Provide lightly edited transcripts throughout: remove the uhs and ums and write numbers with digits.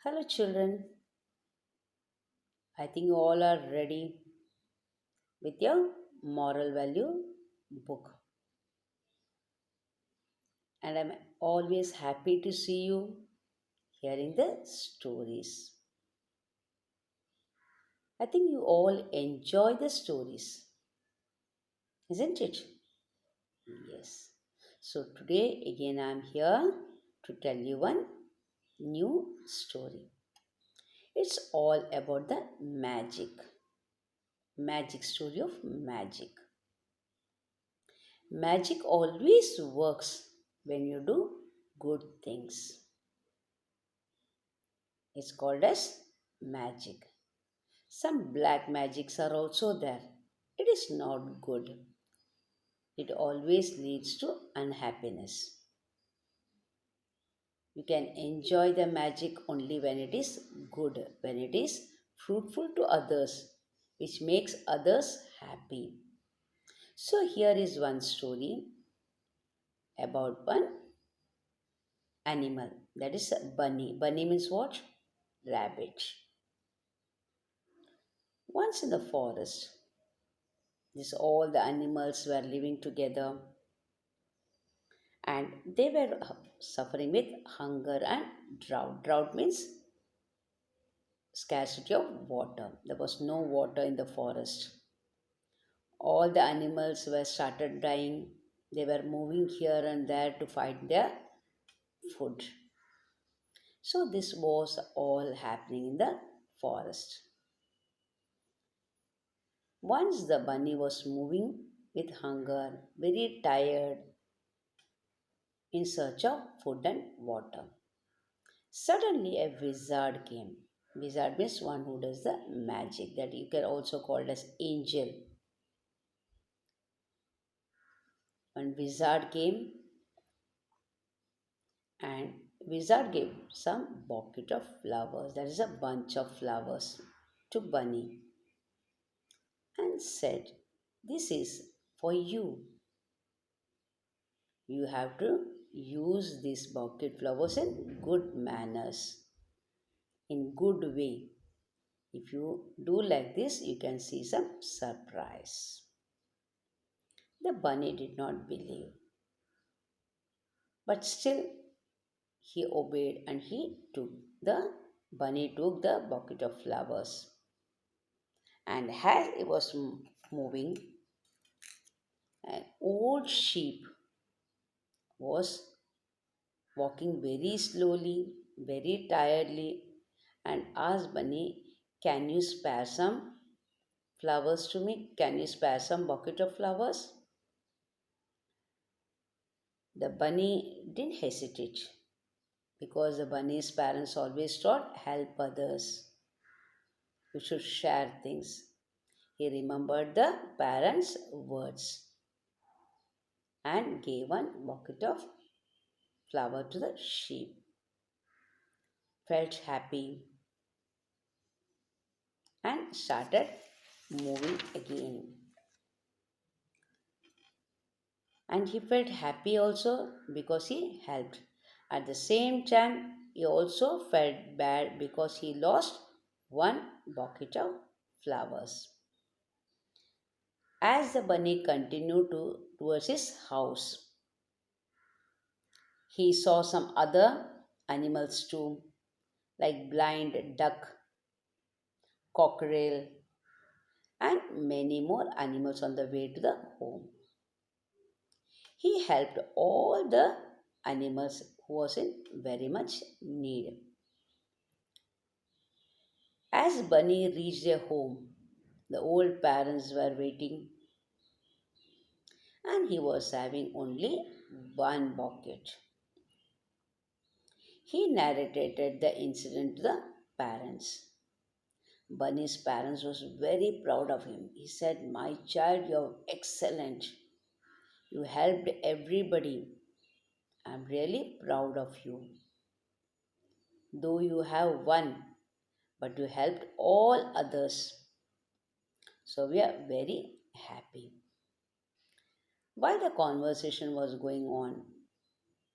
Hello, children. I think you all are ready with your moral value book, and I'm always happy to see you hearing the stories. I think you all enjoy the stories, isn't it? Yes. So, today again, I'm here to tell you one new story. It's all about the magic story of magic. Magic always works when you do good things. It's called as magic. Some black magics are also there. It is not good. It always leads to unhappiness. You can enjoy the magic only when it is good, when it is fruitful to others, which makes others happy. So, here is one story about one animal, that is a bunny. Bunny means what? Rabbit. Once in the forest, this all the animals were living together and they were suffering with hunger and drought. Drought means scarcity of water. There was no water in the forest. All the animals were started dying. They were moving here and there to find their food. So this was all happening in the forest. Once the bunny was moving with hunger, very tired, in search of food and water. Suddenly, a wizard came. Wizard means one who does the magic, that you can also call as angel. One wizard came and wizard gave some bucket of flowers, that is a bunch of flowers, to Bunny and said, "This is for you. You have to use these bucket flowers in good manners, in good way. If you do like this, you can see some surprise." The bunny did not believe, but still he obeyed and the bunny took the bucket of flowers. And as he was moving, an old sheep was walking very slowly, very tiredly, and asked Bunny, "Can you spare some flowers to me? Can you spare some bucket of flowers?" The bunny didn't hesitate because the bunny's parents always taught help others. You should share things. He remembered the parents' words and gave one bucket of flower to the sheep. Felt happy and started moving again. And he felt happy also because he helped. At the same time, he also felt bad because he lost one bucket of flowers. As the bunny continued towards his house, he saw some other animals too, like blind duck, cockerel, and many more animals on the way to the home. He helped all the animals who was in very much need. As Bunny reached their home, the old parents were waiting and he was having only one bucket. He narrated the incident to the parents. Bunny's parents was very proud of him. He said, "My child, you're excellent. You helped everybody. I'm really proud of you. Though you have one, but you helped all others. So we are very happy." While the conversation was going on,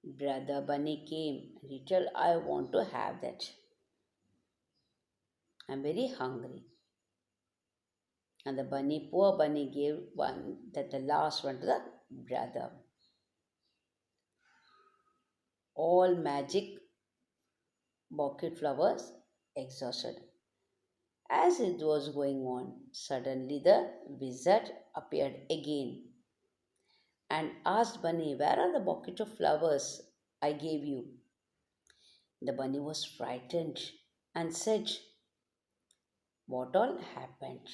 Brother Bunny came and he told, "I want to have that." I'm very hungry. And the bunny, poor bunny, gave one, that the last one to the brother. All magic bouquet flowers exhausted. As it was going on, suddenly the wizard appeared again and asked Bunny, "Where are the bouquet of flowers I gave you?" The bunny was frightened and said, "What all happened?"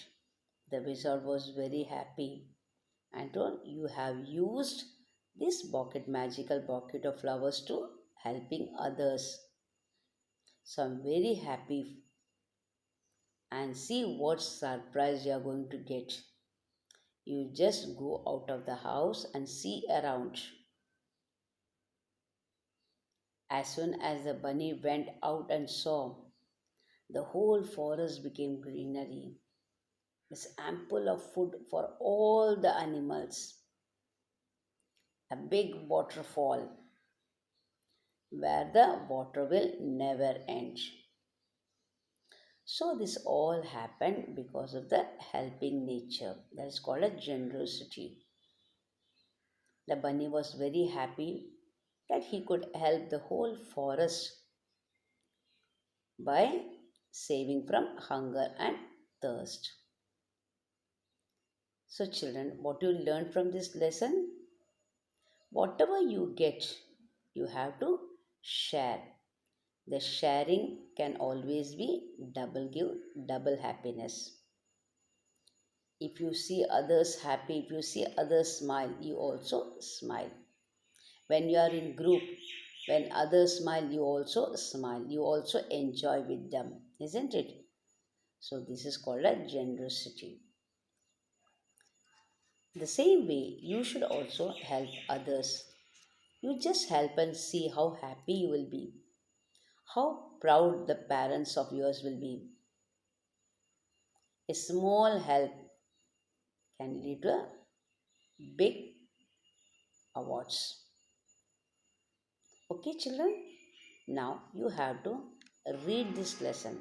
The wizard was very happy and told, "You have used this bucket, magical bucket of flowers, to helping others. So I'm very happy, and see what surprise you are going to get. You just go out of the house and see around." As soon as the bunny went out and saw, the whole forest became greenery. There's ample of food for all the animals. A big waterfall where the water will never end. So this all happened because of the helping nature. That is called a generosity. The bunny was very happy that he could help the whole forest by saving from hunger and thirst. So, children, what you learn from this lesson? Whatever you get, you have to share. The sharing can always be give double happiness. If you see others happy, if you see others smile, you also smile. When you are in group, when others smile, you also smile. You also enjoy with them, isn't it? So this is called a generosity. The same way, you should also help others. You just help and see how happy you will be, how proud the parents of yours will be. A small help can lead to big awards. Okay, children? Now you have to read this lesson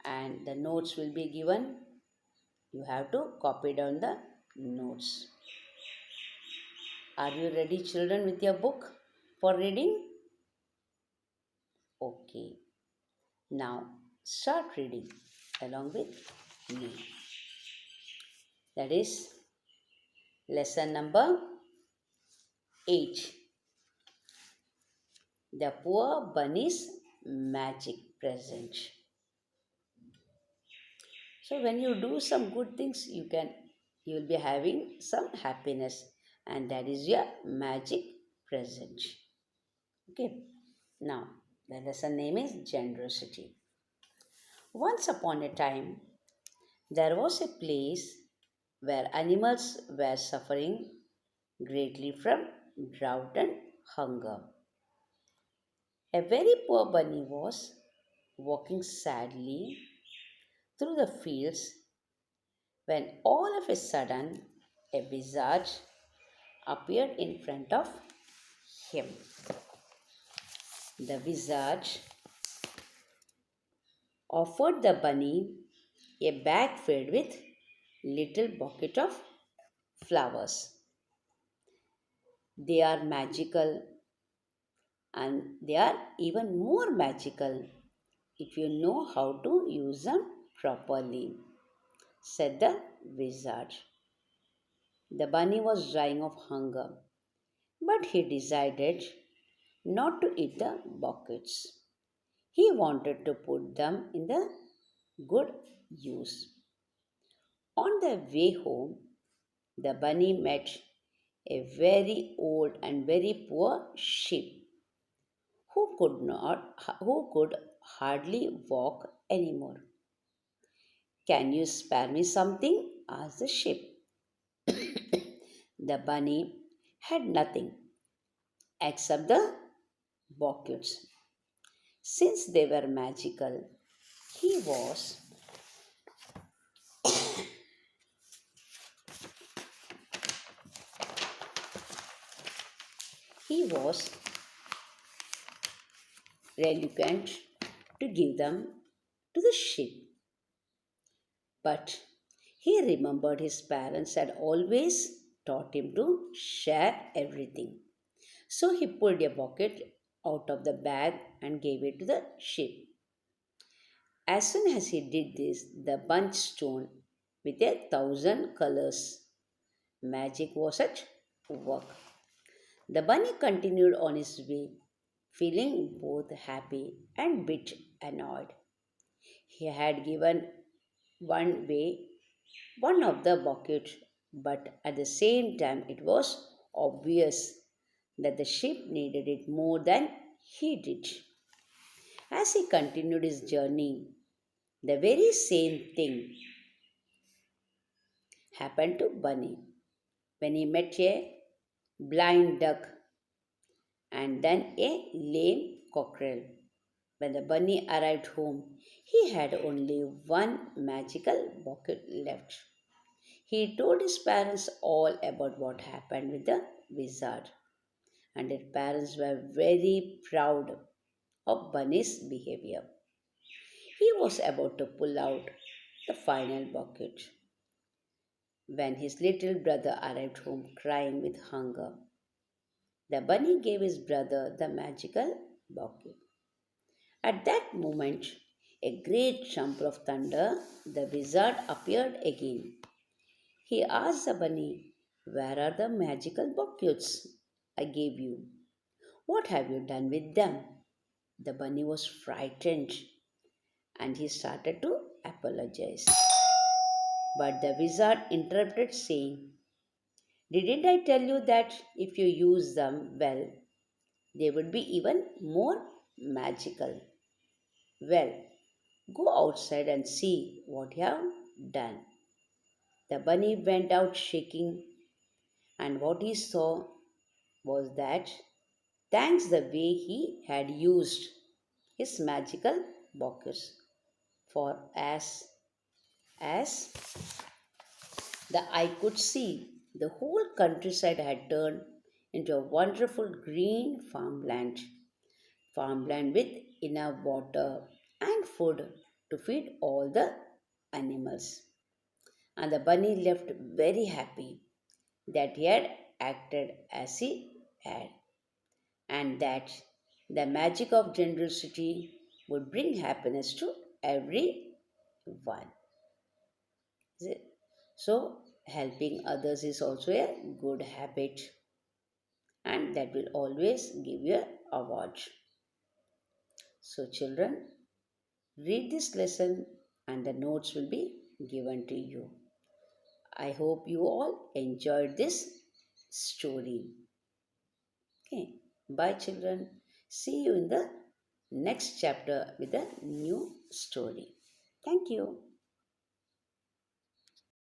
and the notes will be given. You have to copy down the notes. Are you ready, children, with your book for reading? Okay. Now start reading along with me. That is lesson number 8. The Poor Bunny's Magic Present. So when you do some good things, you will be having some happiness, and that is your magic present. Okay. Now the lesson name is generosity. Once upon a time, there was a place where animals were suffering greatly from drought and hunger. A very poor bunny was walking sadly through the fields when all of a sudden a wizard appeared in front of him. The wizard offered the bunny a bag filled with little bucket of flowers. They are magical, and they are even more magical if you know how to use them properly, said the wizard. The bunny was dying of hunger, but he decided not to eat the buckets. He wanted to put them in the good use. On the way home, the bunny met a very old and very poor sheep who could hardly walk anymore. "Can you spare me something?" asked the sheep. The bunny had nothing except the buckets. Since they were magical, he was he was reluctant to give them, to the ship. But he remembered his parents had always taught him to share everything. So he pulled a bucket out of the bag and gave it to the ship. As soon as he did this, the bunch shone with 1,000 colors. Magic was at work. The bunny continued on his way, feeling both happy and bit annoyed. He had given one way one of the buckets, but at the same time it was obvious that the ship needed it more than he did. As he continued his journey, the very same thing happened to Bunny when he met a blind duck and then a lame cockerel. When the bunny arrived home, he had only one magical bucket left. He told his parents all about what happened with the wizard, and his parents were very proud of Bunny's behavior. He was about to pull out the final bucket when his little brother arrived home crying with hunger. The bunny gave his brother the magical bucket. At that moment, a great jump of thunder, the wizard appeared again. He asked the bunny, "Where are the magical buckets I gave you? What have you done with them?" The bunny was frightened and he started to apologize. But the wizard interrupted, saying, "Didn't I tell you that if you use them well, they would be even more magical? Well, go outside and see what you have done." The bunny went out shaking, and what he saw was that, thanks the way he had used his magical buckets, for as the eye could see, the whole countryside had turned into a wonderful green farmland with enough water and food to feed all the animals. And the bunny left very happy that he had acted as he had, and that the magic of generosity would bring happiness to everyone. Is it? So, helping others is also a good habit, and that will always give you an award. So, children, read this lesson and the notes will be given to you. I hope you all enjoyed this story. Okay, bye, children. See you in the next chapter with a new story. Thank you.